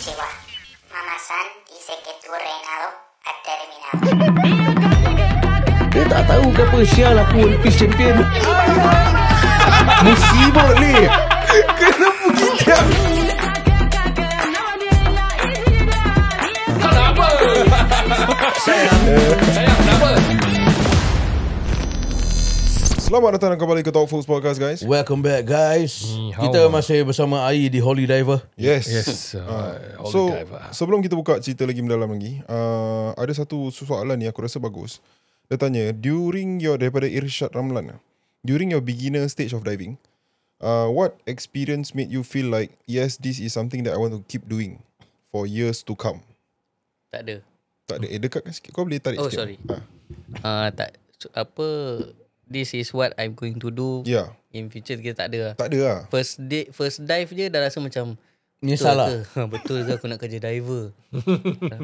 Konnichiwa. Mama-san dice que tu reinado ha terminado. Dia tak tahu ke apa. Sial aku One Piece champion. Musibah ni. Kenapa kita? Kenapa? Sayang kenapa? Selamat datang kembali ke Talk Fools Podcast, guys. Welcome back, guys. Ni hao. Kita masih bersama Ai di Holy Diver. Yes. Holy So Diver. sebelum kita buka cerita lagi mendalam lagi, ada satu soalan ni aku rasa bagus. Dia tanya, daripada Irsyad Ramlan, during your beginner stage of diving, what experience made you feel like, yes, this is something that I want to keep doing for years to come? Tak ada. Tak ada. Dekatkan sikit. Kau boleh tarik Oh, sikit. sorry. Tak. This is what I'm going to do. Ya. In future kita tak ada lah. Tak ada lah. First dive je dah rasa macam Ni betul salah. ke? Betul ke aku nak kerja diver?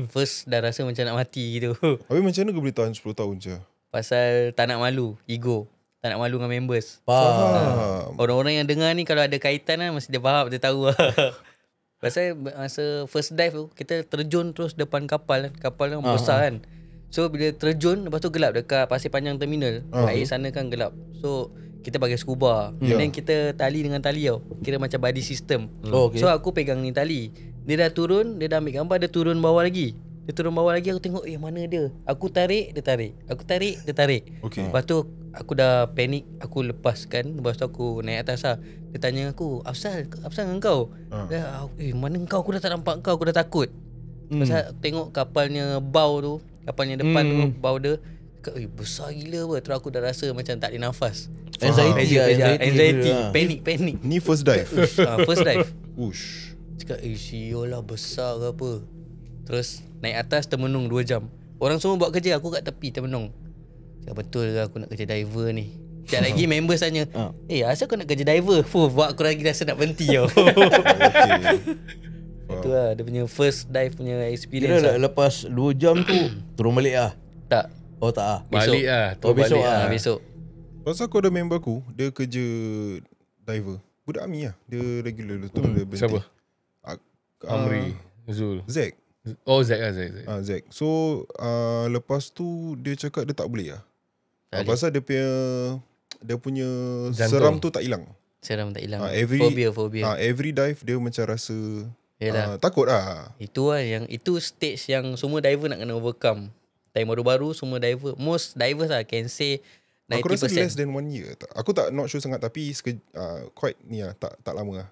First dah rasa macam nak mati gitu. Habis macam mana kau boleh tahan 10 tahun je? Pasal tak nak malu, ego. Tak nak malu dengan members. Faham. Orang-orang yang dengar ni kalau ada kaitan lah, mesti dia faham, dia tahu lah. Pasal masa first dive tu, kita terjun terus depan kapal kan. Kapal kan besar kan. So bila terjun, lepas tu gelap dekat Pasir Panjang Terminal. Air sana kan gelap. So kita pakai scuba. And then kita tali dengan tali tau. Kira macam body system. Okay. So aku pegang ni tali. Dia dah turun, dia dah ambil gambar, dia turun bawah lagi. Dia turun bawah lagi, aku tengok mana dia. Aku tarik, dia tarik. Aku tarik, dia tarik. Okay. Lepas tu aku dah panik, aku lepaskan. Lepas tu aku naik atas lah. Dia tanya aku, Afsal dengan kau? Dia, mana kau? Aku dah tak nampak kau, aku dah takut. Pasal tengok kapalnya bau tu, kapalnya depan tu, bau dia besar gila apa. Terus aku dah rasa macam tak ada nafas. Anxiety. Panik. Ni first dive. First dive. Ush. Cakap sial lah, besar ke apa. Terus naik atas termenung 2 jam. Orang semua buat kerja, aku kat tepi termenung. Cakap betul ke aku nak kerja diver ni? Sekejap lagi members tanya, asal kau nak kerja diver? Buat aku lagi rasa nak berhenti tau. Itu lah dia punya first dive punya experience. Kira lepas 2 jam tu turun balik lah. Tak. Oh tak lah. Balik lah. Besok balik lah. Besok. Pasal aku ada member aku, dia kerja diver. Budak army lah. Dia regular tu. Dia berhenti. Siapa? Amri. Amri, Zul. Zack. Oh, Zack lah. Zack. So lepas tu dia cakap dia tak boleh lah. Pasal dia punya Jantung. seram tu tak hilang. Seram tak hilang. Phobia. Every dive dia macam rasa takut lah. Itu lah itu stage yang semua diver nak kena overcome. Time baru-baru semua diver, most divers lah can say 90%. Aku rasa less than 1 year. Aku tak not sure sangat, tapi quite ni lah, tak lama lah.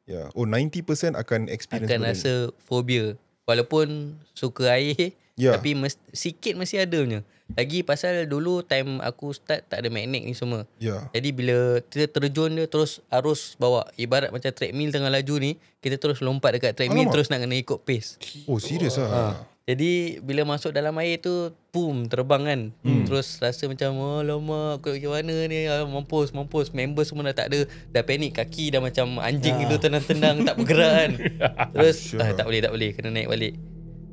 Yeah. 90% akan experience akan rasa phobia. Walaupun suka air, tapi sikit masih ada punya. Lagi pasal dulu time aku start tak ada magnet ni semua. Jadi bila kita terjun dia terus arus bawa. Ibarat macam treadmill tengah laju ni, kita terus lompat dekat treadmill. Alamak. Terus nak kena ikut pace. Oh serius lah. Jadi bila masuk dalam air tu, boom, terbang kan. Terus rasa macam alamak, aku nak pergi mana ni, mampus. Member semua dah tak ada. Dah panik, kaki dah macam anjing gitu, tenang-tenang tak bergerak kan. Terus tak boleh, kena naik balik.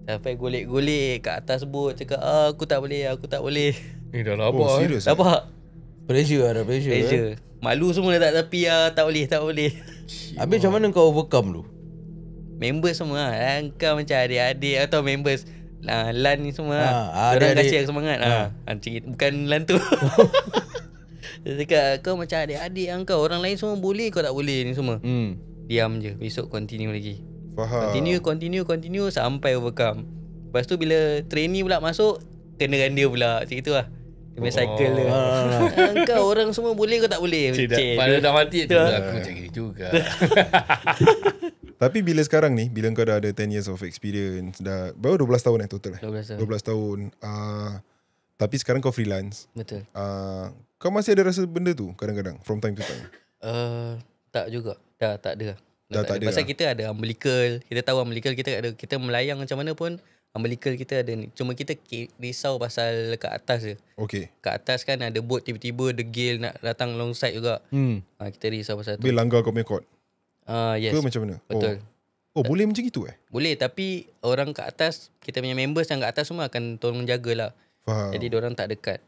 Sampai golek-golek kat atas bot, cakap aku tak boleh. Ni dah lapar. Oh serius lah. Nampak? Pressure. Malu semua dah tak tepi lah, tak boleh. Habis macam mana kau overcome tu? Members semua lah. Kau macam adik-adik atau members LAN ni semua lah. Diorang adik-adik. kasih aku semangat. Bukan LAN tu. Dia cakap kau macam adik-adik kau. Orang lain semua boleh, kau tak boleh ni semua. Diam je. Besok continue lagi. Faham. Continue sampai overcome. Lepas tu bila trainee pula masuk, kenakan dia pula. Macam itu lah. Dia main cycle dia. Kau orang semua boleh, kau tak boleh. Pada dah mati tu aku macam gini juga. Tapi bila sekarang ni, bila kau dah ada 10 years of experience, dah baru 12 tahun total 12 tahun. Tapi sekarang kau freelance. Betul. Kau masih ada rasa benda tu kadang-kadang from time to time? Tak juga. Dah tak ada. Dah tak ada. Pasal kita ada umbilical. Kita tahu umbilical kita ada. Kita melayang macam mana pun umbilical kita ada ni. Cuma kita risau pasal kat atas je. Okay. Kat atas kan ada boat, tiba-tiba the gale nak datang alongside juga. Kita risau pasal tu. Bila langgar kau punya court? Yes. Ke macam mana? Betul. Boleh macam itu Boleh, tapi orang kat atas, kita punya members yang kat atas semua akan tolong jagalah. Faham. Jadi diorang tak dekat.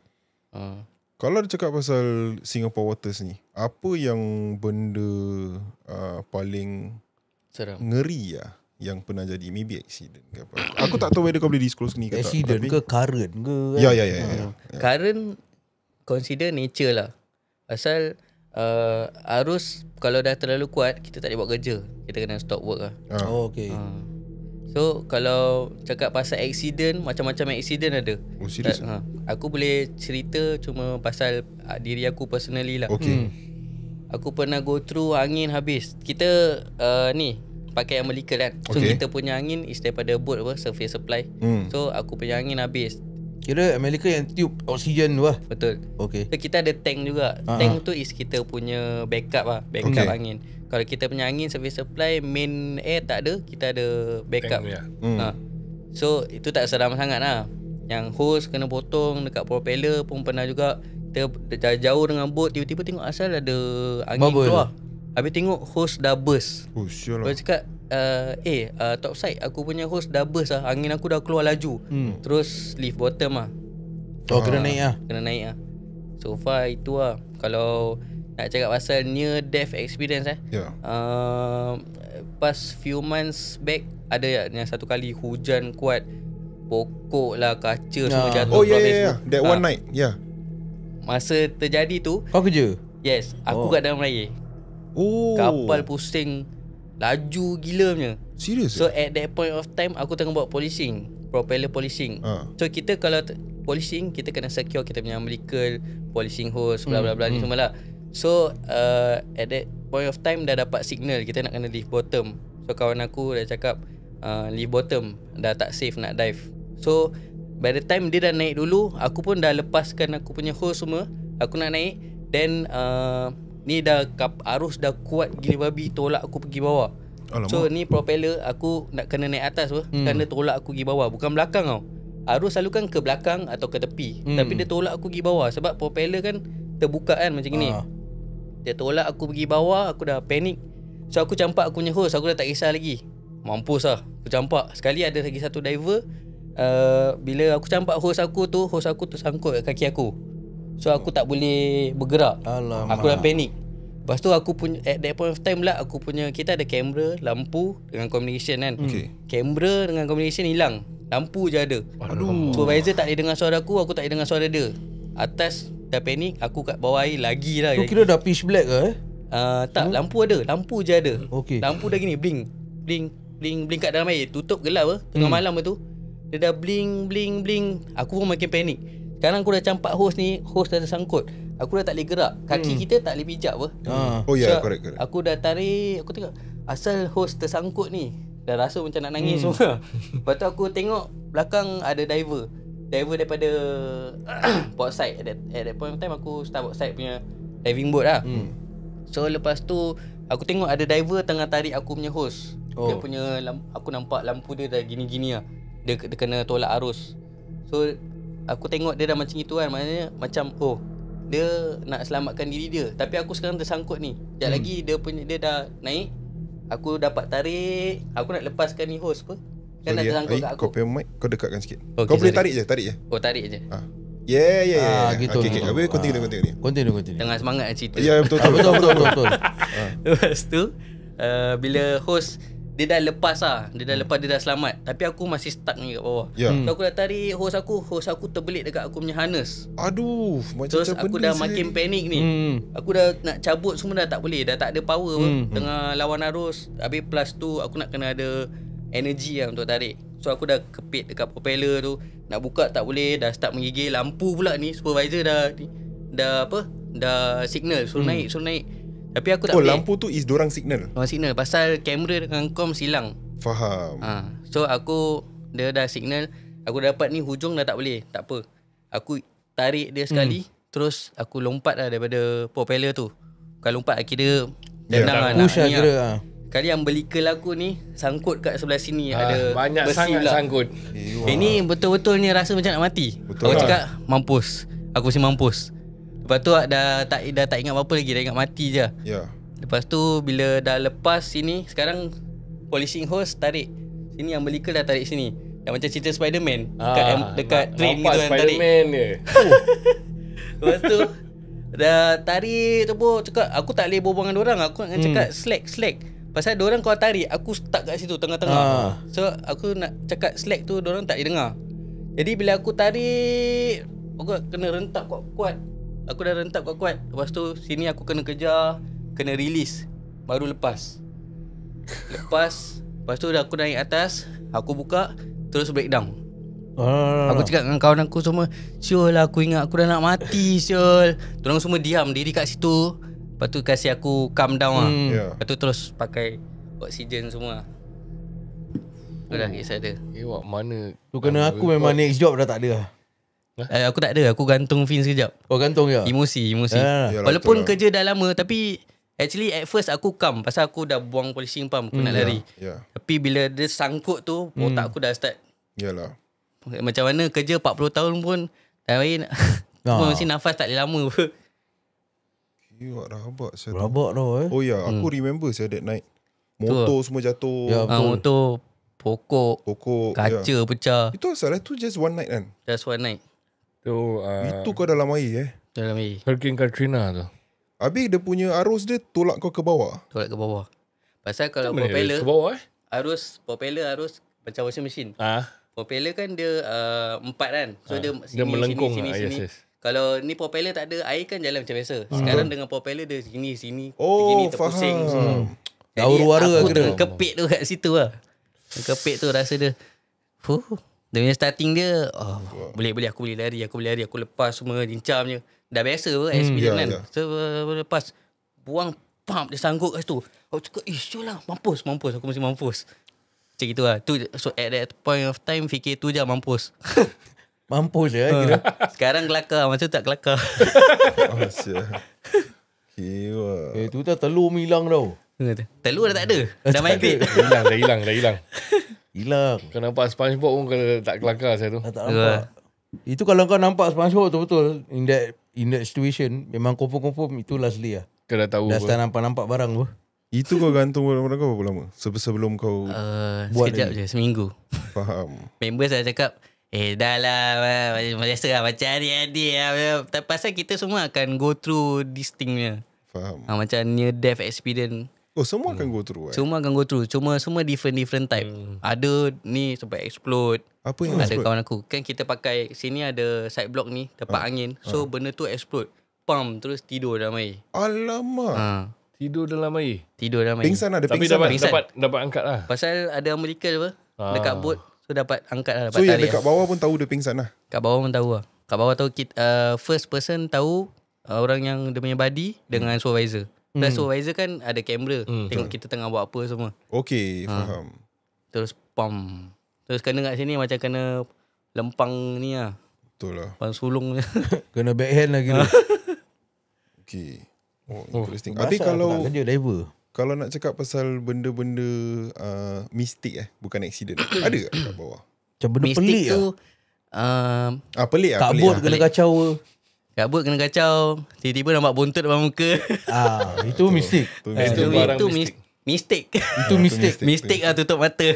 Kalau dia cakap pasal Singapore Waters ni, apa yang benda paling Seram. ngeri yang pernah jadi? Maybe accident ke apa. Aku tak tahu whether kau boleh disclose ni ke tak. Accident tapi- ke current ke kan? Ya. Current consider nature lah. Pasal arus kalau dah terlalu kuat, kita tak boleh buat kerja. Kita kena stop work lah. Oh okay. So kalau cakap pasal accident, macam-macam accident ada. Oh, serius? Aku boleh cerita cuma pasal diri aku personally lah. Okay. Aku pernah go through angin habis. Kita ni pakai umbilical kan. So Okay. kita punya angin is daripada boat apa, surface supply. So aku punya angin habis. Kira Amerika yang tube oksigen tu lah. Betul. Okay. So kita ada tank juga. Tank tu is kita punya backup lah, backup Okay. angin. Kalau kita punya angin surface supply, main air tak ada, kita ada backup. Tank dia. So itu tak seram sangat lah. Yang hose kena potong dekat propeller pun pernah juga. Kita jauh dengan boat, tiba-tiba tengok asal ada angin Bubble. keluar. Habis tengok hose dah burst. Oh, sial Lepas lah. cakap topside aku punya hose dah burst lah. Angin aku dah keluar laju. Terus lift bottom lah. Oh kena naik lah. Kena naik lah. So far itu lah. Kalau nak cakap pasal near death experience Ya. past few months back, ada yang satu kali hujan kuat, pokok lah, kaca semua jatuh. Oh, keluar ya. Facebook. That one night. Ya. Masa terjadi tu, Kau kerja? yes, aku kat dalam air. Oh. Kapal pusing, laju gila punya. Serius? So at that point of time, aku tengah buat polishing, propeller polishing. So kita kalau polishing, kita kena secure kita punya umbilical, polishing hose, bla bla bla ni semua lah. So at that point of time dah dapat signal kita nak kena lift bottom. So kawan aku dah cakap lift bottom, dah tak safe nak dive. So by the time dia dah naik dulu, aku pun dah lepaskan aku punya hose semua. Aku nak naik, then ni dah arus dah kuat gila babi, tolak aku pergi bawah. Alamak. So ni propeller aku nak kena naik atas apa, kan dia tolak aku pergi bawah, bukan belakang tau. Arus selalu kan ke belakang atau ke tepi, tapi dia tolak aku pergi bawah sebab propeller kan terbuka kan macam ni. Dia tolak aku pergi bawah, aku dah panik. So aku campak aku punya hose, aku dah tak kisah lagi. Mampus lah, aku campak. Sekali ada lagi satu diver, bila aku campak hose aku tersangkut kat kaki aku. So aku tak boleh bergerak. Alamak. Aku dah panik. Lepas tu aku punya, at that point of time lah, aku punya, kita ada kamera, lampu dengan communication kan. Okay. Kamera dengan communication hilang, lampu je ada. Aduh. Supervisor tak boleh dengar suara aku tak boleh dengar suara dia. Atas dah panik, aku kat bawah air lagi lah. Tu kira dah pitch black ke Tak, lampu ada, lampu je ada. Okey. Lampu dah gini, blink kat dalam air. Tutup gelap tengah malam tu. Dia dah blink. Aku pun makin panik. Sekarang aku dah campak hose ni, hose dah tersangkut. Aku dah tak boleh gerak. Kaki kita tak boleh pijak apa. Oh ya, correct. Aku dah tarik, aku tengok asal hose tersangkut ni. Dah rasa macam nak nangis semua. Lepas tu aku tengok belakang ada diver daripada port side. At that point of time aku start port side punya diving boat lah. So lepas tu aku tengok ada diver tengah tarik aku punya hose. Dia punya aku nampak lampu dia dah gini-gini lah. Dia kena tolak arus. So aku tengok dia dah macam itu kan. Maknanya macam dia nak selamatkan diri dia. Tapi aku sekarang tersangkut ni. Sekejap lagi dia dah naik. Aku dapat tarik. Aku nak lepaskan ni hose apa. Kan nak tersangkut kat aku. Kau punya mic kau dekatkan sikit. Okay, Kau boleh sorry. tarik je. Oh tarik je. Ya. gitu. Okay. Habis continue ni. Continue Tengah semangat nak cerita. Ya, betul. Betul. Lepas tu bila hose dia dah lepas lah. Dia dah selamat. Tapi aku masih stuck ni kat bawah. Ya. So aku dah tarik hose aku terbelit dekat aku punya harness. Aduh, macam Terus aku dah makin panik ni. Aku dah nak cabut semua dah tak boleh. Dah tak ada power tengah lawan arus. Habis plus tu aku nak kena ada energy lah untuk tarik. So aku dah kepit dekat propeller tu. Nak buka tak boleh. Dah start menggigil. Lampu pula ni supervisor dah signal suruh naik. Tapi aku tak boleh. lampu tu is dorang signal. Signal pasal kamera dengan com silang. Faham. So dia dah signal. Aku dapat ni hujung dah tak boleh. Tak apa. Aku tarik dia sekali. Terus aku lompat lah daripada propeller tu. Bukan lompat, kira tenang lah. Push lah ni kira Kali umbilical aku ni sangkut kat sebelah sini. Ada Banyak besi sangat pula. sangkut. Ini betul-betulnya rasa macam nak mati. Betul Aku lah. cakap mampus. Aku mesti mampus. Lepas tu dah tak ingat apa-apa lagi. Dah ingat mati je. Ya. Lepas tu bila dah lepas sini, sekarang polishing hose tarik sini, umbilical dah tarik sini. Dah macam cerita Spiderman dekat train gitu kan tarik. Spiderman dia. Lepas tu dah tarik tu pun cakap aku tak boleh berbual dengan orang. Aku nak cakap slack. Pasal diorang kalau tarik, aku stuck kat situ tengah-tengah. So aku nak cakap slack tu diorang tak dengar. Jadi bila aku tarik, aku kena rentap kuat-kuat. Aku dah rentap kuat-kuat. Lepas tu sini aku kena kejar, kena release, baru lepas. Lepas tu aku naik atas, aku buka, terus breakdown. Aku cakap dengan kawan aku semua, Syul lah, aku ingat aku dah nak mati, Syul. Diorang semua diam diri kat situ. Lepas tu kasih aku calm down lah. Lepas tu terus pakai oksigen semua. Itulah kisah dia. Wak mana Tu kena aku memang next job dah tak ada. Aku tak ada, aku gantung fin sekejap. Oh gantung je. Emosi. Yalah, Walaupun betul lah. kerja dah lama, tapi actually at first aku calm. Pasal aku dah buang polishing pump, aku nak lari. Tapi bila dia sangkut tu, otak aku dah start. Yalah. Macam mana kerja 40 tahun pun dah lain. Mesti nafas tak boleh lama pun. Wak rabak saya tu. Rabak tau Oh ya, aku remember saya that night. Motor semua jatuh. Ya, betul. Motor, pokok, kaca pecah. Itu asal tu just one night kan? Just one night tu Itu kau dalam air dalam air. Hurricane Katrina tu. Habis dia punya arus dia tolak kau ke bawah. Tolak ke bawah. Pasal kalau Mana propeller ke bawah propeller macam washing machine. Propeller kan dia 4 kan. So dia dia melengkung sini. yes. Kalau ni propeller tak ada, air kan jalan macam biasa. Sekarang dengan propeller dia sini, Oh, begini terpusing semua. Dah huru-hara aku kira. terkepit tu kat situ lah. Terkepit tu rasa dia. Dia punya starting dia, boleh aku boleh lari, aku lepas semua lincam je. Dah biasa pun experience kan. So lepas buang pump dia sanggup kat situ. Aku cakap, syul lah, mampus, aku mesti mampus. Macam gitu lah. So at that point of time fikir tu je mampus. Mampus je kira. Sekarang kelakar, masa tu tak kelakar. Kira. Tu dah telur hilang tau. Telur dah tak ada. Dah migrate. Dah hilang. Hilang. Kau nampak SpongeBob pun kalau tak kelakar saya tu. Dah tak nampak. Itu kalau kau nampak SpongeBob betul-betul in that situation, memang confirm itu Leslie lah. Kau dah tahu Dah apa. start nampak barang tu. Itu kau gantung barang kau berapa lama? Sebelum kau Buat Sekejap je, seminggu. faham. Member saya cakap, dah lah, biasa lah, macam adik-adik lah. Pasal kita semua akan go through this thing punya. Faham. Macam near death experience. Oh, semua akan go through Semua akan go through. Semua different type. Ada ni sampai explode. Apa yang Ada explode? kawan aku. Kan kita pakai, sini ada side block ni, tempat angin. So benda tu explode. Pump, terus tidur dalam air. Alamak. Tidur dalam air. Tidur dalam air. Pingsan ada Tapi pingsan. dapat angkat lah. Pasal ada umbilical apa, dekat boat. So dapat angkat lah, dapat So yang tarik dekat lah. bawah pun tahu dia pingsan lah. Kat bawah pun tahu lah. Kat bawah tahu kita, first person tahu orang yang dia punya body dengan supervisor. Plus supervisor kan ada kamera. Tengok kita tengah buat apa semua. Okay, faham. Terus pam. Terus kena kat sini macam kena lempang ni lah. Betul lah. Lempang sulung. Kena backhand lah kira. Okay. Oh, interesting. Tapi kalau kerja diver. kalau nak cakap pasal benda-benda mistik bukan accident. Ada tak kat bawah? Macam benda pelik Mistik tu lah. Pelik lah. Kabut kena kacau. kabut kena kacau. Tiba-tiba nampak bontot depan muka. Itu mistik. Itu barang Itu mistik. mistik. Itu mistik. Mistik lah, tutup mata.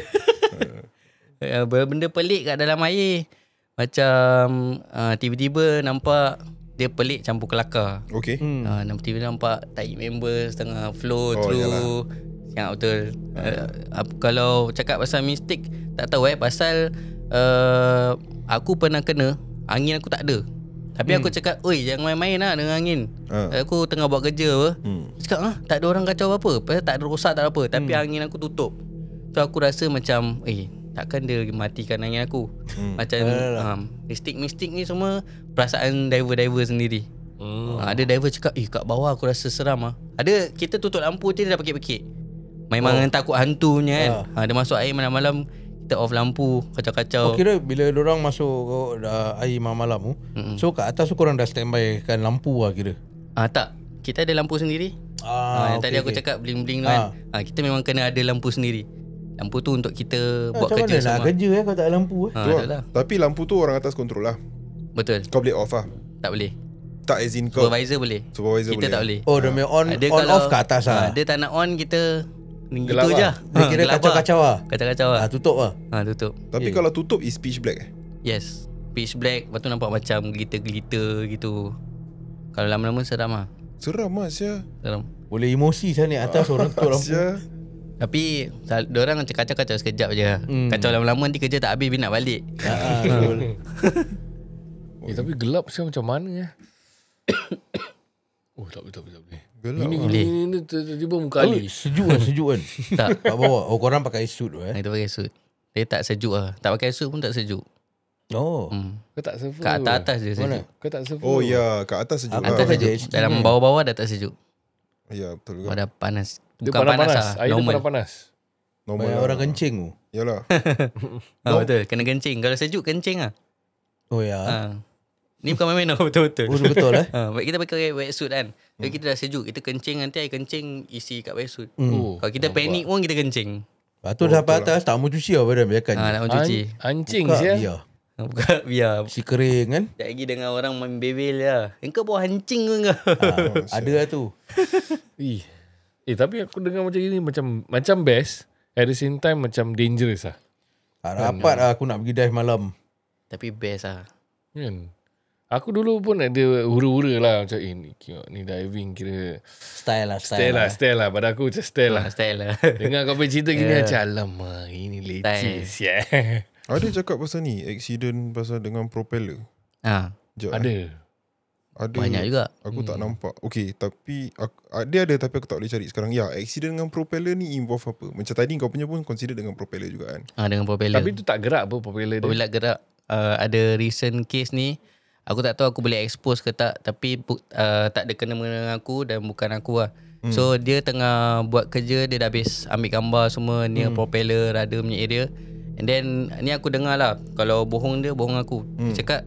Benda pelik kat dalam air. Macam tiba-tiba nampak dia pelik campur kelakar. Okay. Tiba-tiba nampak tahi member setengah flow Oh, through. Yang betul. Kalau cakap pasal mistik, tak tahu pasal aku pernah kena, angin aku tak ada. Tapi aku cakap, oi jangan main-main lah dengan angin. Aku tengah buat kerja apa. Cakap, tak ada orang kacau apa-apa. Pasal tak ada rosak tak ada apa. Tapi angin aku tutup. So aku rasa macam, takkan dia matikan angin aku. Macam mistik-mistik ni semua perasaan diver-diver sendiri. Ada diver cakap, kat bawah aku rasa seram lah. Ada, kita tutup lampu je dia dah pekik-pekik. Memang takut hantunya kan. Dia masuk air malam-malam, kita off lampu, kacau-kacau. Kira bila dorang masuk air malam-malam tu, so kat atas tu korang dah standby kan lampu lah kira. Tak, kita ada lampu sendiri. Tadi aku cakap bling-bling tu kan. Kita memang kena ada lampu sendiri. Lampu tu untuk kita buat Macam kerja mana nak semua. kerja kalau tak ada lampu Tu lah. Tapi lampu tu orang atas kontrol lah. Betul. Kau boleh off lah. Tak boleh. Tak as in kau Supervisor boleh. Supervisor Kita boleh. tak boleh. Oh dia punya on off kat atas lah. Dia tak nak on, kita gitu Gelap je. lah. Dia kira gelap kacau-kacau lah. Kacau-kacau lah. Tutup lah. Tutup. Tapi kalau tutup is pitch black Yes. Pitch black. Lepas tu nampak macam glitter-glitter gitu. Kalau lama-lama seram lah. Seram lah Syah. Seram. Boleh emosi sana atas orang tutup lampu. Syah. Tapi diorang macam kacau-kacau sekejap je. Kacau lama-lama nanti kerja tak habis nak balik. Betul. Tapi gelap siapa macam mana ya? Oh tak boleh. Gelap Ini tiba-tiba muka Ali. Sejuk kan? Tak. Kat bawah. Oh, korang pakai suit tu Kita pakai suit. Dia tak sejuk lah. Tak pakai suit pun tak sejuk. Oh. Kau tak server. Kat atas je sejuk. Kau tak server. Oh ya, kat atas sejuk Aku lah. tak saja. Dalam bawah-bawah dah tak sejuk. Ya, betul Bawah juga. dah panas. Dia Bukan panas panas. lah. Air dia Normal. panas. Normal Banyak lah. orang kencing tu. Yalah. Betul. Kena kencing. Kalau sejuk kencing lah. Oh ya. Ni bukan main-main tau. Betul-betul. Oh betul Kita pakai wetsuit kan. Kalau kita dah sejuk, kita kencing, nanti air kencing isi kat wetsuit. Oh, Kalau kita panik pun kita kencing. Lepas tu sampai atas tak mau cuci apa dah biarkan. Nak mencuci. Anjing Buka sia. biar. Buka biar. Si kering kan. Tak lagi dengan orang main bebel lah. Engkau bawa hancing ke kau? Ada lah tu. Ih. Tapi aku dengar macam ni macam best. At the same time macam dangerous lah. Tak rapat lah aku nak pergi dive malam. Tapi best lah. Kan? Aku dulu pun ada hura-hura lah. Macam ni diving kira Style style lah. Pada aku macam style lah. Style lah. Dengar kau punya cerita gini macam alamak ini leceh sia. Ada cakap pasal ni, accident pasal dengan propeller. Sekejap, Ada. Banyak juga. Aku tak nampak. Okay, tapi dia ada tapi aku tak boleh cari sekarang. Ya, accident dengan propeller ni involve apa? Macam tadi kau punya pun consider dengan propeller juga kan? Dengan propeller. Tapi tu tak gerak apa propeller dia. Propeller gerak. Ada recent case ni. Aku tak tahu aku boleh expose ke tak. Tapi tak ada kena-mengena dengan aku dan bukan aku lah. So dia tengah buat kerja. Dia dah habis ambil gambar semua ni propeller rudder punya area. And then ni aku dengar lah. Kalau bohong dia, bohong aku. Dia cakap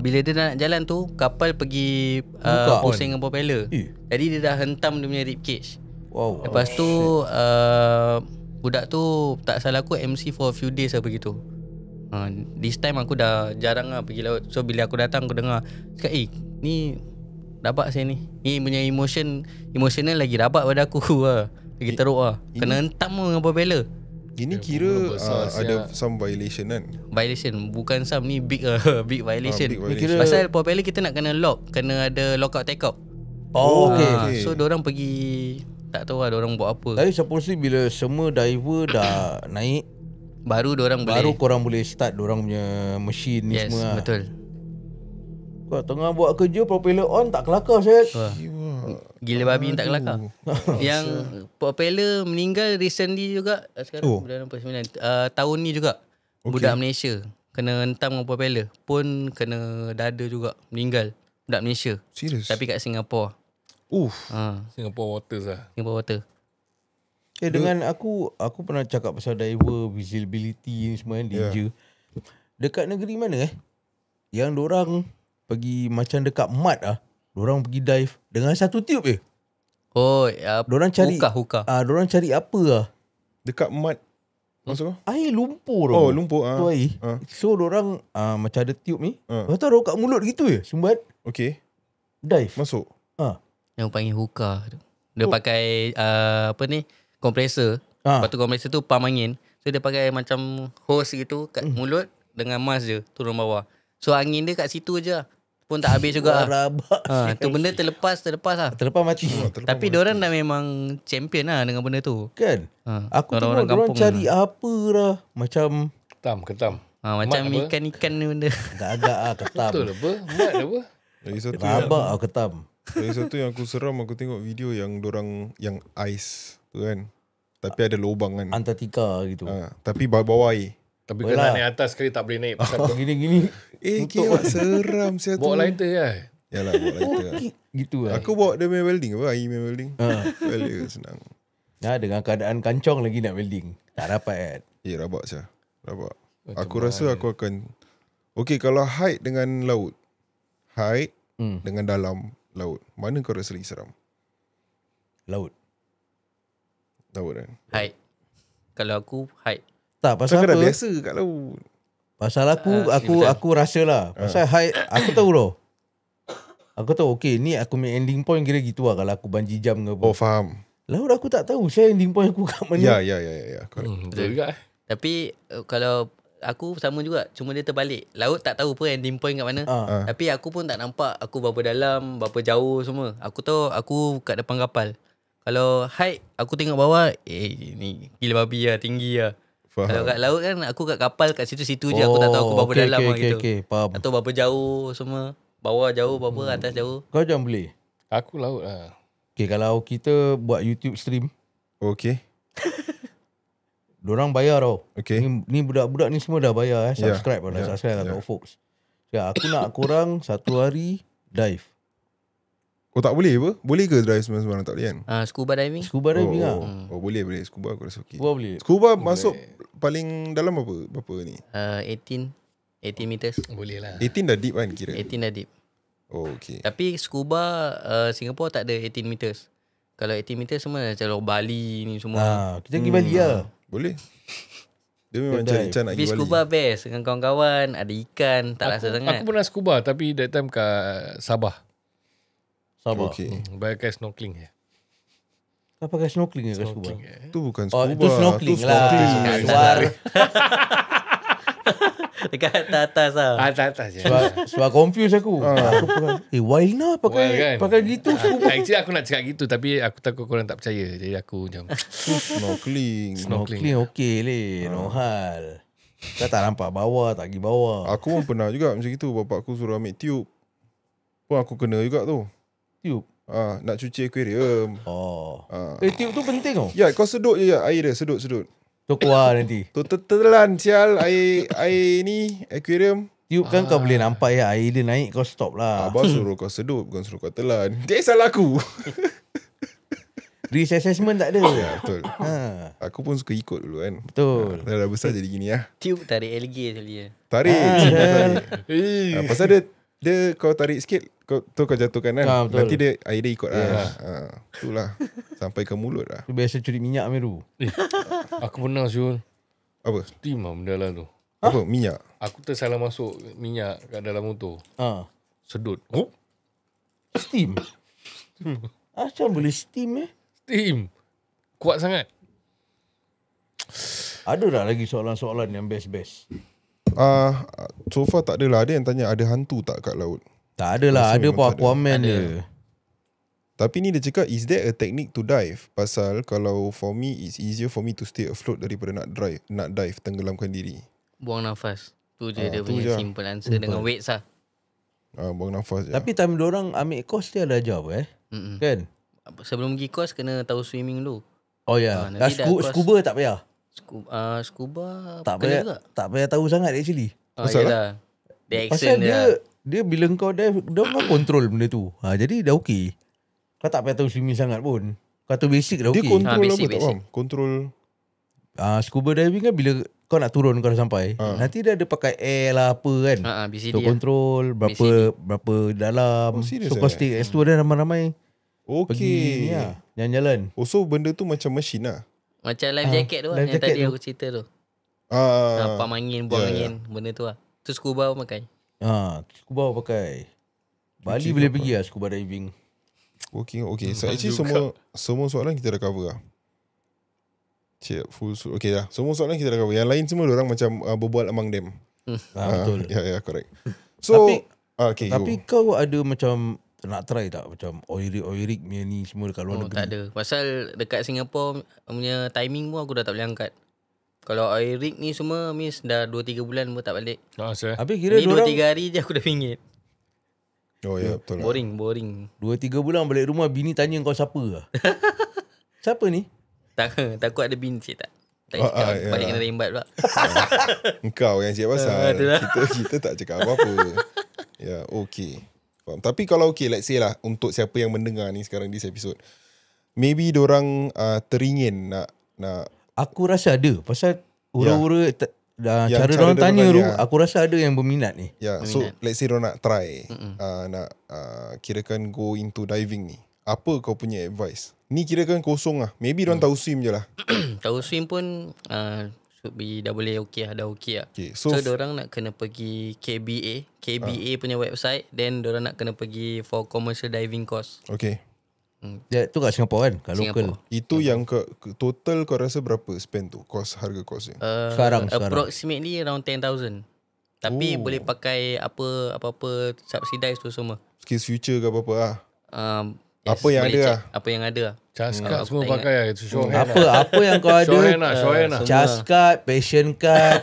bila dia nak jalan tu, kapal pergi pusing dengan propeller. Jadi dia dah hentam dia punya rib cage. Wow. Lepas tu budak tu tak salah aku MC for a few days lah begitu. This time aku dah jarang lah pergi laut. So bila aku datang aku dengar cakap ni rabak saya ni. Ni punya emotional lagi rabak pada aku lah. Lagi teruk lah. Kena hentam dengan propeller. Ini kira besar ada some violation kan? Violation. Bukan some ni big big violation. Big violation. Pasal propeller kita nak kena lock. Kena ada lockout take out. Oh okay. So diorang pergi tak tahu lah diorang buat apa. Tapi supposedly bila semua diver dah naik, Baru diorang baru boleh. korang boleh start diorang punya mesin ni Yes, semua. betul. Kau tengah buat kerja propeller on tak kelakar Syed. Gila babi tak kelakar. Yang propeller meninggal recently juga. Sekarang bulan 9 tahun ni juga. Budak Malaysia kena hentam dengan propeller. Pun kena dada juga. Meninggal. Budak Malaysia. Serius? Tapi kat Singapura. Singapore Waters lah. Singapore Water. Dengan aku pernah cakap pasal diver visibility ni semua kan, danger. Dekat negeri mana yang dorang pergi macam dekat mud dorang pergi dive dengan satu tube Oh, dorang cari Hookah. dorang cari apa Dekat mud. Maksud kau? air lumpur Oh, lumpur. tu air. So dorang macam ada tube ni. Lepas tu dorang kat mulut gitu sumbat Okay. dive. Masuk. Yang panggil hookah tu. Dia pakai kompresor. Lepas tu kompresor tu pump angin. So dia pakai macam hose gitu kat mulut dengan mask je turun bawah. So angin dia kat situ je lah. Pun tak habis juga lah. Rabak. Tu benda terlepas lah. Terlepas mati. Tapi diorang dah memang champion lah dengan benda tu. Kan? Aku tengok Orang-orang dorang kampung cari apa lah. Macam Ketam. Macam Mat apa? ikan-ikan ni benda. agak-agak ketam. Betul apa? Mat apa? Lagi satu Rabak ketam. Lagi satu yang aku seram, aku tengok video yang dorang yang ais tu kan. Tapi ada lubang kan. Antartika gitu. Tapi bawah air. Tapi Boleh kena lah. naik atas sekali tak boleh naik pasal Gini-gini. Kimak seram siapa tu. bawa lighter lah. Yalah, bawa lighter lah. Gitu lah. Aku bawa dia main welding apa? Air main welding. Well, senang. Dengan keadaan kancong lagi nak welding. Tak dapat. Rabak sah. Rabak. Aku rasa aku akan. Okay, kalau height dengan laut. Height dengan dalam laut. Mana kau rasa lagi seram? Laut. Laut kan? Height. Kalau aku height. Tak, Pasal pasal kau dah apa? biasa kat laut. Pasal aku rasa lah. Pasal height, aku tahu tau. Aku tahu, okay, ni aku punya ending point kira gitu lah kalau aku bungee jump ke apa. Oh, faham. Laut aku tak tahu. Saya ending point aku kat mana. Ya. Correct. Betul juga. Tapi kalau aku sama juga. Cuma dia terbalik. Laut tak tahu pun ending point kat mana. Tapi aku pun tak nampak aku berapa dalam, berapa jauh semua. Aku tahu aku kat depan kapal. Kalau height aku tengok bawah, ni gila babi lah, tinggi lah. Kalau kat laut kan, aku kat kapal kat situ-situ je, aku tak tahu aku berapa dalam lah gitu. Faham. Tak tahu berapa jauh semua. Bawah jauh berapa, atas jauh. Kau jangan boleh. Aku laut lah. Okay, kalau kita buat YouTube stream, Okay. dorang bayar tau. Okay. Ni budak-budak ni semua dah bayar subscribe dah Yeah. subscribe kat folks. Ya, aku nak korang satu hari dive. Oh tak boleh apa? Boleh ke drive sembarang-sembarang? Tak boleh kan? Scuba diving. Scuba diving lah. boleh. Scuba aku rasa okay. Scuba boleh. Scuba masuk paling dalam berapa ni? 18 meters. Boleh lah. 18 dah deep kan kira? 18 dah deep. Oh okay. Tapi scuba Singapore tak ada 18 meters. Kalau 18 meters semua macam Bali ni semua. Kita pergi Bali lah. Boleh. Dia memang Dive. cari nak Tapi pergi Bali. scuba best dengan kawan-kawan, ada ikan, tak rasa sangat. Aku pernah scuba tapi that time kat Sabah. Sabar. Okay. Pakai snorkeling je. Kau pakai snorkeling ke scuba? Tu bukan Oh, scuba. itu snorkeling tu lah. snorkeling. Luar. Dekat atas lah. Atas je. Sebab confuse aku. Aku pakai, wild lah pakai Wild kan? pakai gitu scuba. Actually aku nak cakap gitu tapi aku takut korang tak percaya. Jadi aku macam Snorkeling. Snorkeling okey le, no hal. Kau tak nampak bawah, tak pergi bawah. Aku pun pernah juga macam itu. Bapak aku suruh ambil tube. Pun aku kena juga tu. Tube. Nak cuci aquarium. Oh. Ah. Tube tu penting tau. Ya, kau sedut je air dia. Sedut. Tu keluar nanti. Tu telan sial air ni aquarium. Tube kan kau boleh nampak ya, air dia naik kau stop lah. Abang suruh kau sedut, bukan suruh kau telan. Dia salah aku. Risk assessment tak ada. Ya, betul. Ha, Aku pun suka ikut dulu kan. betul. Dah besar jadi gini lah. Tube tarik alligator sekali. Tarik. Pasal dia kau tarik sikit, kau jatuhkan kan. Betul. Nanti air dia ikut lah. Itulah. Sampai ke mulut lah. Tu biasa curi minyak meru. aku pernah Syul. Apa? Steam lah benda lah tu. Apa? Minyak? Aku tersalah masuk minyak kat dalam motor. Ha. Sedut. Oh, Steam. Macam boleh steam steam. Kuat sangat. Ada tak lagi soalan-soalan yang best-best? So far tak adalah. Ada yang tanya ada hantu tak kat laut. Tak ada lah. Rasa Ada memang pun tak ada. Aquaman je. Tapi ni dia cakap, is there a technique to dive? Pasal kalau for me, it's easier for me to stay afloat daripada nak dive, tenggelamkan diri. Buang nafas. Tu je dia tu punya je. simple answer dengan weights lah. Buang nafas je. Tapi time diorang ambil course dia ada ajar apa Mm-mm. Kan? Sebelum pergi course kena tahu swimming dulu. Oh ya. nanti dah course. Scuba tak payah. Scuba Tak kena payah. juga. Tak payah tahu sangat actually. Pasal Yelah. Dia Pasal action dia. dia bila kau dive, dia memang control benda tu. Jadi dah okey. Kau tak payah tahu swimming sangat pun. Kau tahu basic dah Dia okey. control basic, apa tak faham? Control. Scuba diving kan bila kau nak turun kau dah sampai. Nanti dia ada pakai air lah apa kan. BCD So lah. control berapa dalam. Oh, serious So kau stay kat situ ada ramai-ramai. Pergi ni Okay. lah. Jalan-jalan. Oh, so benda tu macam mesin lah. Macam life jacket tu lah. life Yang jacket tadi tu. aku cerita tu. Ah, Pump angin, buang ya, ya. angin. Benda tu lah. Tu scuba pun pakai. Scuba pakai. Bali boleh pergi lah scuba diving. Okay. So actually semua soalan kita dah cover lah. Cik, full suit. Okay lah. Semua soalan kita dah cover. Yang lain semua orang macam berbual among them. Betul. Ya, correct. So, okay, Tapi go. kau ada macam nak try tak macam oirik punya ni semua dekat luar negeri? Tak ada. Pasal dekat Singapore punya timing pun aku dah tak boleh angkat. Kalau air rig ni semua means dah 2-3 bulan pun tak balik. Habis kira Ni diorang 2-3 hari je aku dah pingit. Oh ya, betul lah. Boring. 2-3 bulan balik rumah bini tanya kau siapa lah. Siapa ni? Takut ada bintik tak? Tak Ah, cakap, ya. balik kena rembat pula. Engkau yang cakap pasal. itulah. kita tak cakap apa-apa. Ya, okay. Faham. Tapi kalau okay, let's say lah, untuk siapa yang mendengar ni sekarang this episode, maybe dorang teringin nak Aku rasa ada. Pasal ura-ura Yang cara cara diorang diorang tanya tu, tanya. aku rasa ada yang berminat ni. ya, so let's say dorang nak try, nak kirakan go into diving ni. Apa kau punya advice? Ni kirakan kosong lah. Maybe dorang tahu swim je lah. Tahu swim pun should be dah boleh okey lah. Dah okey lah. Okay, So so diorang nak kena pergi KBA punya website. Then diorang nak kena pergi for commercial diving course. okay. Tu kat Singapore kan? Kat Singapore. lokal. Itu yang total kau rasa berapa spend tu? Harga kos dia? Sekarang. Approximately around 10,000. Tapi boleh pakai apa-apa subsidize tu semua. Skills future ke apa-apa lah. Apa yang boleh ada check apa yang ada lah. Cascard Aku semua tak pakai lah. Itu show hand lah. Apa yang kau Show hand ada? lah. Show hand lah. Cas card, passion card,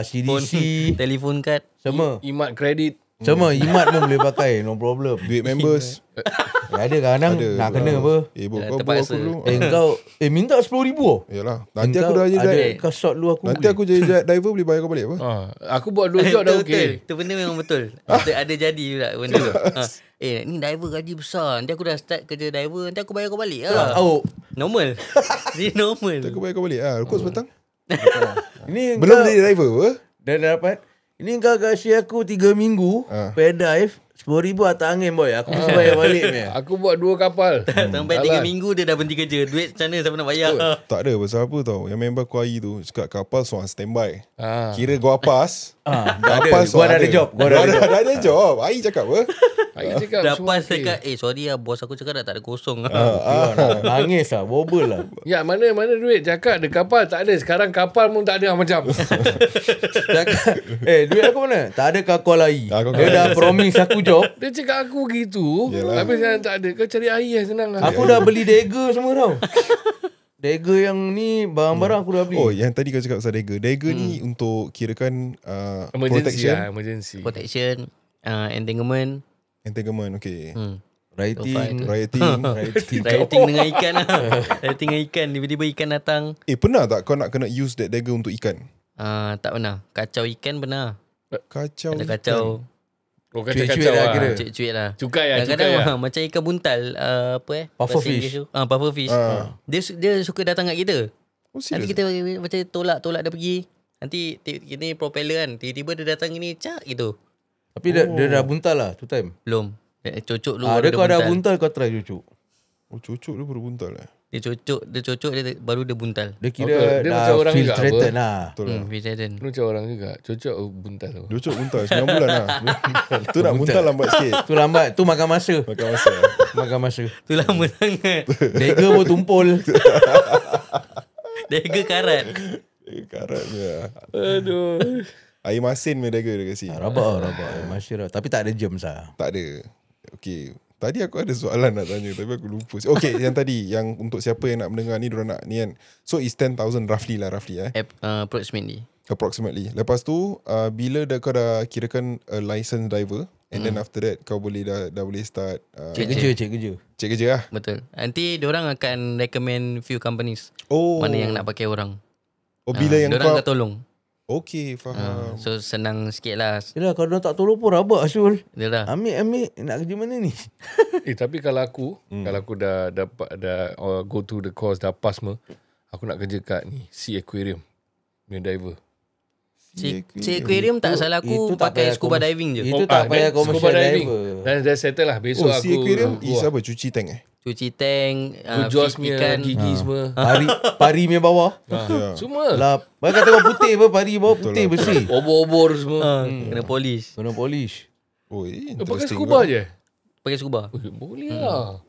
CDC, Telefon kad. semua. Imat kredit. Semua imat pun boleh pakai, no problem. Duit members. Ada kadang nak kena apa? Bro, kau terpaksa. aku dulu. Kau minta 10,000 oh. Yalah. Nanti Engkau aku dah jadi ada dive. kau shot lu aku Nanti boleh. aku jadi diver boleh bayar kau balik apa? Aku buat 2 job dah okey. Itu benda memang betul. Ada jadi juga benda tu. Ni diver gaji besar. Nanti aku dah start kerja diver, nanti aku bayar kau balik lah. Oh, Normal. Dia normal. Nanti aku bayar kau balik. Kau sebatang. ini Belum kau jadi diver apa? dah dapat. Ini kau kasi aku 3 minggu dive 10,000 atas angin boy. Aku mesti bayar balik ni. Aku buat 2 kapal. Sampai 3 minggu dia dah berhenti kerja. Duit macam mana siapa nak bayar? Tak ada pasal apa tau. Yang member aku hari tu cakap kapal seorang standby. Ah. Kira gua pas. Dah ada. Kapal Gua dah ada job. Gua dah ada job. Dah ada job. Air cakap apa? Air cakap Dah semua pas okey. dekat sorry lah bos aku cakap dah tak ada kosong. Nangis lah, bobel lah. Ya, mana duit? Cakap ada kapal. Tak ada. Sekarang kapal pun tak ada macam. Cakap, duit aku mana? Tak ada kau call lagi. Kau Dia call dah promise aku job. Dia cakap aku gitu. Yalah. Habis sekarang tak ada. Kau cari air lah senang lah. Aku dah beli dagger semua tau. Dagger yang ni barang-barang aku dah beli. Oh, yang tadi kau cakap pasal dagger. Dagger ni untuk kirakan Emergency protection. lah. Emergency. Protection, entanglement, Entanglement, okay. Writing. Rioting. Writing dengan ikan lah. Writing dengan ikan. Tiba-tiba ikan datang. Pernah tak kau nak kena use that dagger untuk ikan? Tak pernah. Kacau ikan pernah. Kacau. Ada kacau. Oh, Cuit-cuit kacau-kacau lah lah. kira. Cuit-cuit lah. Cukai lah. Kadang-kadang Cukai lah. macam ikan buntal. Puffer bahasa fish. Inggeris tu. Puffer fish. Dia suka datang kat kita. Oh, Nanti serius? kita macam tolak dia pergi. Nanti ini propeller kan. Tiba-tiba dia datang ni cak gitu. Tapi dia dah buntal lah tu time. Belum. Cocok dulu. Dia baru kau ada buntal kau try cucuk. Oh, cucuk dia baru buntal Dia cocok dia baru dia buntal. Dia kira Betul. Dia macam dah orang juga filtrated apa? lah. Betul lah. Vegetarian. Lu macam orang juga. Cocok buntal tu. Cucuk buntal 9 bulan lah. Tu nak buntal lambat sikit. Tu lambat. Tu makan masa. Makan masa. Makan masa. Tu lama sangat. Dagger pun tumpul. Dagger karat. Karat dia. Aduh. Air masin punya dagger dia kasi. Rabak. Masih rabak. Tapi tak ada germs lah. Tak ada. Okay. Tadi aku ada soalan nak tanya tapi aku lupa. Okay, yang tadi yang untuk siapa yang nak mendengar ni diorang nak ni kan. So it's 10,000 roughly Approximately. approximately. Lepas tu bila kau dah kirakan a licensed diver and then after that kau boleh dah boleh start Cek kerja. cek kerja lah. Betul. Nanti diorang akan recommend few companies. Oh. Mana yang nak pakai orang. Oh bila yang diorang kau akan tolong. okay, faham. So senang sikit lah. Yelah kalau dia tak tolong pun rabak Asyul. Dia lah. Ambil. Nak kerja mana ni? Tapi kalau aku dah dapat go to the course dah pass semua, aku nak kerja kat ni Sea Aquarium punya diver. Sea aquarium tak salah aku Itu tak pakai payah scuba diving je. Itu tak payah scuba commercial diving. diver. Dan dah settle lah. Besok aku Sea aquarium is keluar. apa? Cuci tank Cuci tank, Aku Jaws feed punya ikan. gigi semua. Pari punya bawah. Semua. Lah, kau tengok putih apa? Pari bawah putih bersih. Obor-obor semua. Kena polish. Kena polish. Oh, Pakai interesting. scuba je? Pakai scuba. Boleh lah.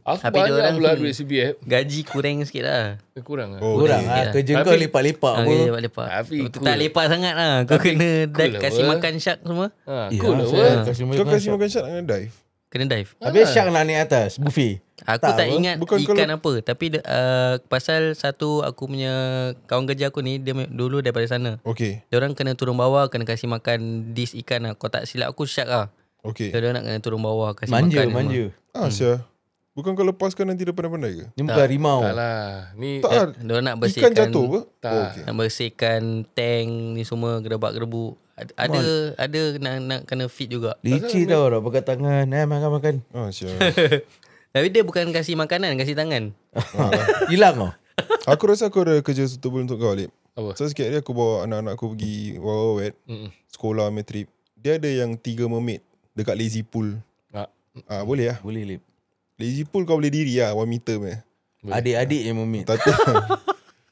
Aku Tapi banyak diorang pula duit CPF. Gaji kurang sikit lah. Kurang lah. Oh, Kurang okay. lah. Kerja kau Tapi- lepak-lepak apa. Okay, lepak-lepak. Tapi Tu cool. tak lepak sangat lah. Kau kena cool lah, kasih apa? makan shark semua. Cool lah. saya apa? Kau kasih makan shark dengan dive. Kena dive. Habis shark nak naik atas. Buffet. Aku tak apa. ingat Bukan ikan apa. Tapi pasal satu aku punya kawan kerja aku ni, dia dulu daripada sana. Okay. Dia orang kena turun bawah, kena kasih makan dish ikan lah. Kau tak silap aku shark lah. Okay. Dia orang nak kena turun bawah, kasih Manja. makan. semua. Sia. Bukan kau lepaskan nanti dia pandai-pandai ke? Ni bukan harimau. Tak lah. Ni Tak lah. Dia orang nak Ikan bersihkan. jatuh apa? Tak. Oh, okay. Nak bersihkan tank ni semua, gerebak-gerebu. Ada nak kena fit juga. Licin tau dah pakai tangan. Makan. Sia. Tapi dia bukan kasih makanan, kasih tangan. Hilang tau. Aku rasa aku ada kerja suitable untuk kau, Lip. Apa? So sikit hari aku bawa anak-anak aku pergi Wild Wet, sekolah punya trip. Dia ada yang 3 mermaid dekat lazy pool. Boleh lah. Boleh lip. Lazy pool kau boleh diri lah 1 meter punya. Adik-adik yang memit.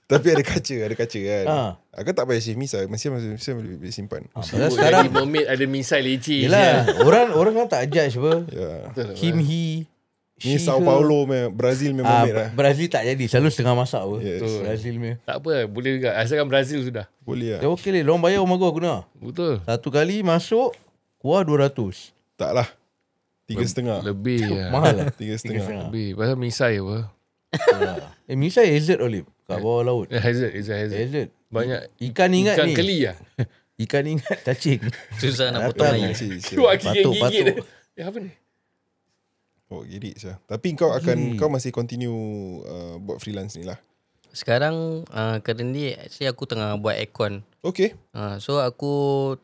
Tapi ada kaca kan. Ha. Aku tak payah shave misai, masih boleh simpan. Sekarang Sekarang mermaid ada misai leceh. yelah, orang kan tak judge apa. Ya. Him, he. Ni she, Sao her. Paulo punya, Brazil punya mermaid lah. Brazil tak jadi. Selalu setengah masak apa. Yes. Brazil punya. Tak apa, boleh juga. Asalkan Brazil sudah. Boleh lah. Ya okey lip. Diorang bayar rumah gua nak. Betul. Satu kali masuk, keluar 200. Tak lah. 3.5. Lebih lah. Mahal lah. 3.5. Lebih. Pasal misai apa? Misai hazard Olip. Kat bawah laut. Hazard. Hazard. Banyak Ikan ingat ikan ni. keli lah. Ikan ingat cacing. Susah nak potong Datang. lagi. Keluar gigit-gigit. Patuk. Apa ni? Oh, girik saya. Tapi kau masih continue buat freelance ni lah. Sekarang currently actually aku tengah buat aircon. Okay. So aku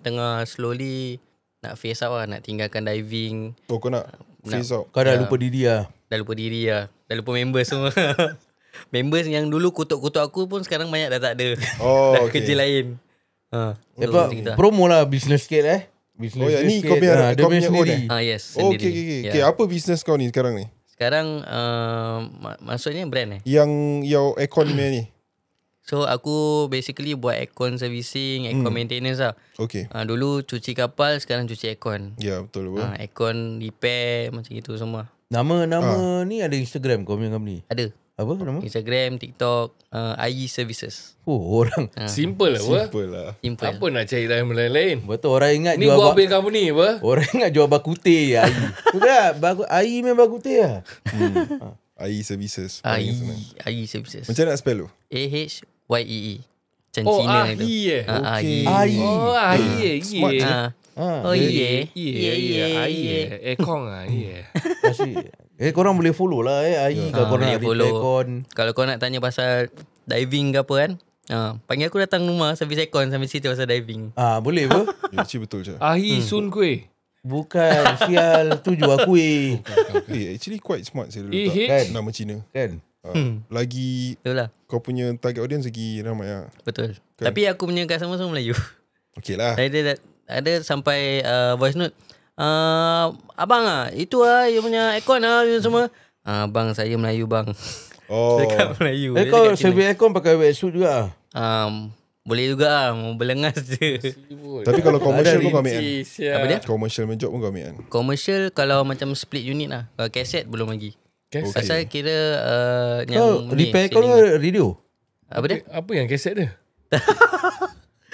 tengah slowly nak phase out lah, nak tinggalkan diving. Oh, kau nak phase out. Kau dah lupa diri lah. Dah lupa diri lah. Dah lupa members semua. Members yang dulu kutuk-kutuk aku pun sekarang banyak dah tak ada. Oh, Dah okay. kerja lain. Sebab promo lah business sikit Business Oh ya, ni sikit. kau punya, Dia kau punya punya own sendiri. Yes, Oh, sendiri. okay. Ya. Okay, apa business kau ni sekarang ni? Sekarang maksudnya brand Yang your aircon punya ni? So aku basically buat aircon servicing, aircon maintenance lah. Okay. Dulu cuci kapal, sekarang cuci aircon. Ya, betul apa? Aircon repair macam itu semua. Nama ni ada Instagram kau punya company. Ada. Apa nama? Instagram, TikTok, IE Services. Oh, orang. Simple lah apa? Simple lah. Simple. Apa nak cari lain-lain? Betul orang ingat Ni jual buat apa company apa? orang ingat jual bakute AI. Betul tak? AI memang bakute lah. IE Services. Paling senang. IE Services. Macam mana nak spell tu? AHYEE. Macam Oh, Cina itu. IE. Okay. AI. Oh, IE. Smart je. Oh iya. Ekong ah, iya. Kasih. Korang boleh follow lah AI kalau korang boleh nak follow. repair aircon. Kalau kau nak tanya pasal diving ke apa kan, panggil aku datang rumah servis aircon sambil cerita pasal diving. Boleh apa? Ya, actually betul je. Ahi Sun Kueh. Bukan sial tu jual kuih. Actually quite smart saya dulu Eh, letak nama Cina. Kan? Lagi Betul lah. kau punya target audience lagi ramai lah. Betul. Kan? Tapi aku punya customer semua Melayu. Okay lah. Ada sampai voice note. Abang itu you punya aircon you semua. Bang saya Melayu bang. Oh. Cakap Melayu. Dia Kau cakap Cina. servis aircon pakai wetsuit juga. Boleh juga mau berlengas je. Tapi kalau commercial Ada pun kau ambil kan? Apa dia? Commercial main job pun kau ambil kan? Commercial kalau macam split unit lah. Kalau kaset belum lagi. Okay. Pasal kira Kau yang ni, repair aircon ceiling. ke radio? Apa dia? Apa yang kaset dia?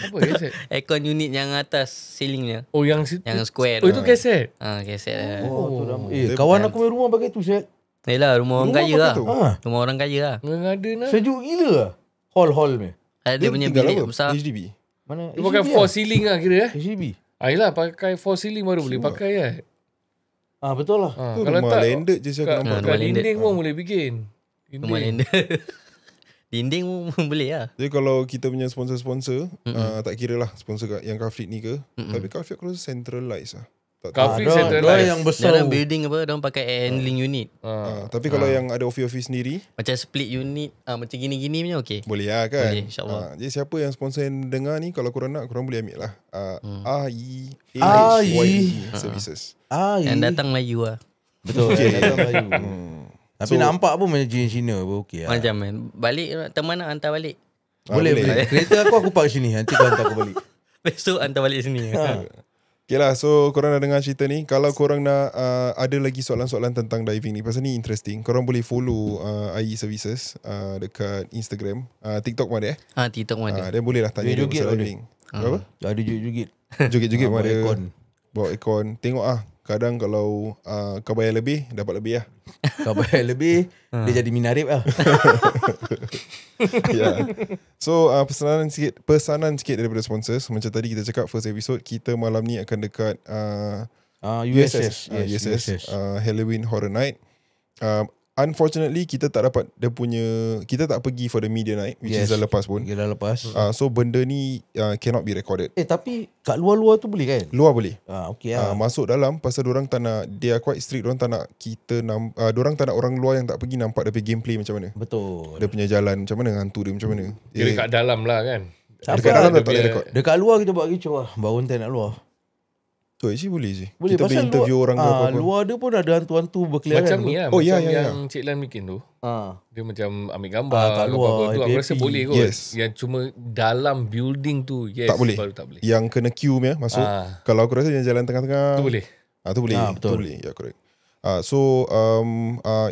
Apa kaset? Aircon unit yang atas ceilingnya. Oh yang Yang square Oh tu. itu kaset. Kaset lah. Oh, tu dah. Kawan aku punya rumah pakai tu set. Yelah rumah orang Rumah kaya pakai lah. tu? Rumah orang kaya lah. Ngada nak. Sejuk gila lah. Hall punya. Dia punya tinggal bilik apa? besar. HDB. Mana? Dia pakai HDB four lah. ceiling lah kira HDB. Yelah pakai four ceiling baru boleh pakai kan. Betul lah. Tu Kalau rumah tak landed je saya kat, nampak. rumah kat landed. dinding pun boleh bikin. Rumah landed. Dinding pun boleh lah. Jadi kalau kita punya sponsor-sponsor, tak kira lah sponsor yang car fleet ni ke. Tapi car fleet aku rasa centralized lah. Tak tahu. Car fleet centralized. Dia yang besar. Dalam building apa, diorang pakai air handling unit. Tapi kalau yang ada office sendiri, Macam split unit, macam gini-gini punya okey. boleh lah kan. Boleh, insyaAllah. Jadi siapa yang sponsor yang dengar ni, kalau korang nak, korang boleh ambil lah. AI. Services. Yang datang Melayu lah. Betul. Okay. Datang Melayu. Tapi nampak pun macam jenis Cina pun okey lah. Macam kan. Balik, teman nak hantar balik. Boleh. Kereta aku park sini. Nanti kau hantar aku balik. Besok hantar balik sini. Okay lah, so korang dah dengar cerita ni. Kalau korang nak ada lagi soalan-soalan tentang diving ni, pasal ni interesting, korang boleh follow IE Services dekat Instagram. TikTok pun ada TikTok pun ada. Dan boleh lah tanya dia Joget-joget pasal ada. diving. Berapa? Ada jugit-jugit. Joget-joget pun Bawa ada. aircon. Bawa aircon. Tengok kadang kalau kau bayar lebih, dapat lebih lah. Kau bayar lebih, dia jadi minarib lah. Yeah. So pesanan sikit daripada sponsors. Macam tadi kita cakap first episode, kita malam ni akan dekat USS. USS Halloween Horror Night. Unfortunately kita tak dapat kita tak pergi for the media night, which is dah lepas pun. Kita dah lepas. So benda ni cannot be recorded. Tapi kat luar-luar tu boleh kan? Luar boleh. Okey lah. Masuk dalam pasal dorang tak nak, they are quite strict, dorang tak nak dorang tak nak orang luar yang tak pergi nampak dia punya gameplay macam mana. Betul. Dia punya jalan macam mana, hantu dia macam mana. Kira kat dalam lah kan. Dekat dalam tak boleh record. Dekat luar kita buat kecoh lah. Baru tak nak luar. So actually boleh je. Boleh Kita boleh interview orang ke apa-apa. luar dia pun ada hantu-hantu berkeliaran. Macam ni lah. Oh, macam ya. yang Cik Lan bikin tu. Dia macam ambil gambar kat luar, apa-apa tu. Aku happy-happy. rasa boleh kot. Yes. Yang cuma dalam building tu. Yes. Tak boleh. Baru tak boleh. Yang kena queue punya masuk. Kalau aku rasa yang jalan tengah-tengah Tu boleh. tu boleh. betul. Tu boleh. Ya, correct.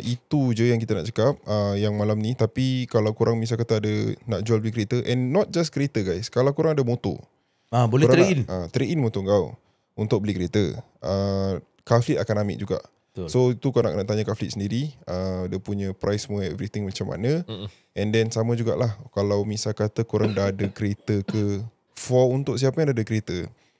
Itu je yang kita nak cakap yang malam ni. Tapi kalau korang misal kata ada nak jual beli kereta, and not just kereta guys, kalau korang ada motor, Boleh korang trade in. trade in motor kau untuk beli kereta. car fleet akan ambil juga. Betul. So itu kau nak kena tanya car fleet sendiri, dia punya price semua everything macam mana. And then sama jugalah kalau misal kata korang dah ada kereta ke, for untuk siapa yang dah ada kereta,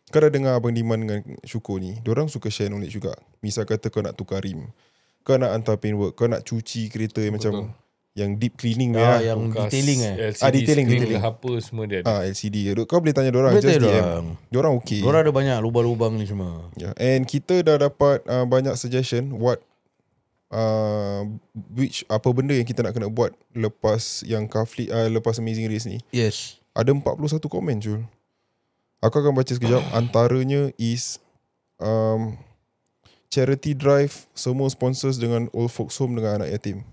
kau dah dengar Abang Diman dengan Syukur ni, diorang suka share knowledge juga. Misal kata kau nak tukar rim, kau nak hantar paintwork, kau nak cuci kereta yang macam yang deep cleaning yang Bekas detailing LCD detailing, screen detailing. ke apa semua dia ada. LCD. Kau boleh tanya diorang, Boleh just tanya DM. dorang. Diorang okay. Diorang ada banyak lubang-lubang ni semua. Yeah. And kita dah dapat banyak suggestion what which apa benda yang kita nak kena buat lepas yang car fleet, lepas Amazing Race ni. Yes. Ada 41 komen Jul. Aku akan baca sekejap. Antaranya is charity drive, semua sponsors dengan old folks home dengan anak yatim.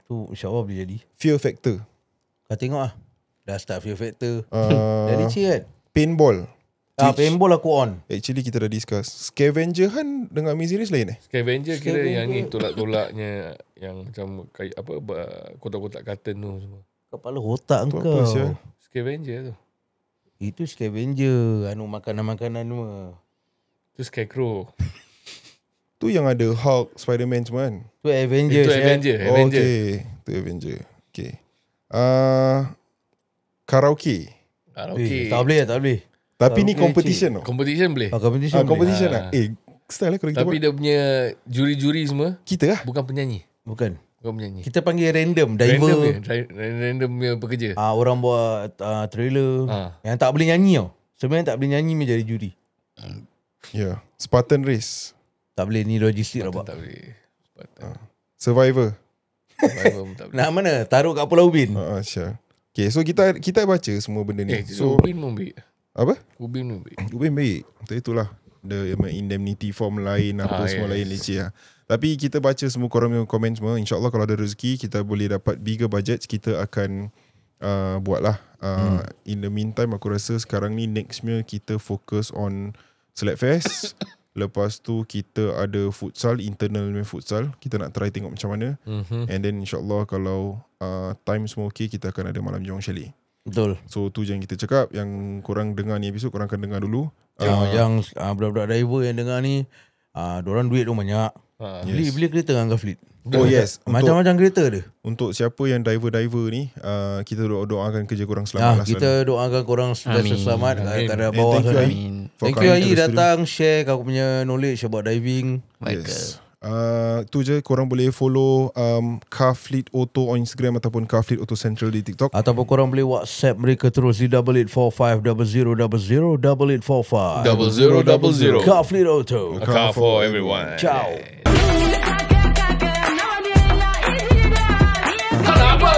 Tu insyaAllah boleh jadi. Fear factor, Kau tengok lah. Dah start Fear Factor. uh, Dah leceh kan? paintball. Paintball aku on. Actually kita dah discuss. Scavenger Han dengan Amazing Race lain Scavenger kira Scavenger. yang ni tolak-tolaknya yang macam apa kotak-kotak carton tu semua. Kepala otak Tu kau. apa sial? Scavenger tu. Itu Scavenger. Makanan-makanan semua. Tu Scarecrow. Tu yang ada Hulk, Spider-Man semua kan? Tu Avengers. Itu Avenger. Oh, Avenger. okay. Tu Avenger. Okay. Karaoke. Okay. Tak boleh. Tapi ni Karaoke competition tau. Competition boleh. Competition boleh. Competition Ah. lah. Style lah kalau kita Tapi buat. dia punya juri-juri semua Kita lah. bukan penyanyi. Bukan. Bukan penyanyi. Kita panggil random. Random Diver. dia. Random punya pekerja. Orang buat trailer. Yang tak boleh nyanyi tau. Sebenarnya tak boleh nyanyi menjadi juri. Yeah. Spartan Race. Tak boleh ni logistik Tak rabak. boleh. Survivor. Survivor pun tak boleh. Nak mana? Taruh kat Pulau Ubin. Syah. Okay, so kita baca semua benda ni. So So, Ubin pun baik. apa? Ubin pun baik. Ubin baik. Betul itulah. The indemnity form lain, apa semua lain leceh lah. Tapi kita baca semua korang punya komen semua. InsyaAllah kalau ada rezeki, kita boleh dapat bigger budget, kita akan buat lah. In the meantime, aku rasa sekarang ni next year kita fokus on Select Lepas tu kita ada futsal, internal futsal. Kita nak try tengok macam mana. And then insyaAllah kalau time semua okay, kita akan ada malam Jurong Chalet. Betul. So tu je yang kita cakap. Yang korang dengar ni episod, korang akan dengar dulu. Yang budak-budak driver yang dengar ni, diorang duit tu banyak. Beli kereta dengan Gaflit. Oh yes. Macam-macam kereta dia. Untuk siapa yang diver ni, kita doakan kerja korang selamat lah. Kita doakan korang selamat kat And bawah thank you sana. Ai. for Thank you coming Ai to the studio. datang share kau punya knowledge about diving. Yes. Tu je, korang boleh follow Car Fleet Auto on Instagram ataupun Car Fleet Auto Central di TikTok. Ataupun korang boleh WhatsApp mereka terus di 8845 0000 8845 0000. Car Fleet Auto. A car for everyone. Ciao. Kenapa?